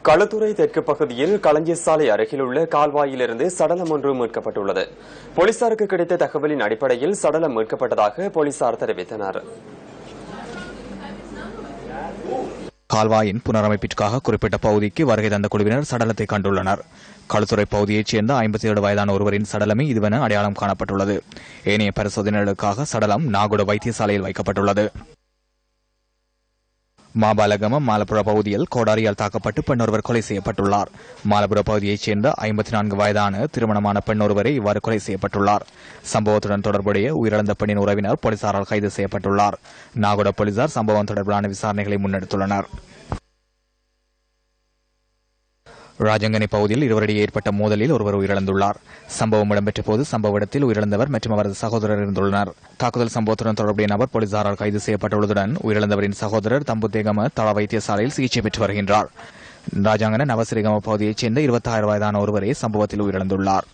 களுத்துறை தெற்கு பகுதியில் களஞ்சியசாலை அருகில் உள்ள கால்வாயிலிருந்து சடலம் ஒன்று மீட்கப்பட்டுள்ளது. போலீசாருக்கு கிடைத்த தகவலின் அடிப்படையில் சடலம் மீட்கப்பட்டதாக போலீசார் தெரிவித்தனர். கால்வாயின் புனரமைப்பிற்காக குறிப்பிட்ட பகுதிக்கு வருகை தந்த குழுவினர் சடலத்தை கண்டுள்ளனர். களுத்துறை பகுதியைச் சேர்ந்த 57 வயதான ஒருவரின் சடலமே இதுவென அடையாளம் காணப்பட்டுள்ளது. ஏனைய பரிசோதனைகளுக்காக சடலம் நாகுட வைத்தியசாலையில் வைக்கப்பட்டுள்ளது. மாபாலகம மாலப்புற பகுதியில் கோடாரியால் தாக்கப்பட்டு பெண் ஒருவர் கொலை செய்யப்பட்டுள்ளார். மாலப்புற பகுதியைச் சேர்ந்த 54 வயதான திருமணமான பெண் ஒருவரை இவ்வாறு கொலை செய்யப்பட்டுள்ளார். சம்பவத்துடன் தொடர்புடைய உயிரிழந்த பெண்ணின் உறவினர் போலீசாரால் கைது செய்யப்பட்டுள்ளார். நாகோட போலீசார் சம்பவம் தொடர்பிலான விசாரணைகளை முன்னெடுத்துள்ளனர். ராஜங்கனி பகுதியில் இருவரிடையே ஏற்பட்ட மோதலில் ஒருவர் உயிரிழந்துள்ளார். சம்பவம் இடம்பெற்ற போது சம்பவ இடத்தில் உயிரிழந்தவர் மற்றும் அவரது சகோதரர் இருந்துள்ளனர். தாக்குதல் சம்பவத்துடன் தொடர்புடைய நபர் போலீசாரால் கைது செய்யப்பட்டுள்ளதுடன் உயிரிழந்தவரின் சகோதரர் தம்புத்தேகம தள வைத்தியசாலையில் சிகிச்சை பெற்று வருகின்றார். ராஜாங்கன நவசிரிகம பகுதியைச் சேர்ந்த 26 வயதான ஒருவரே சம்பவத்தில் உயிரிழந்துள்ளார்.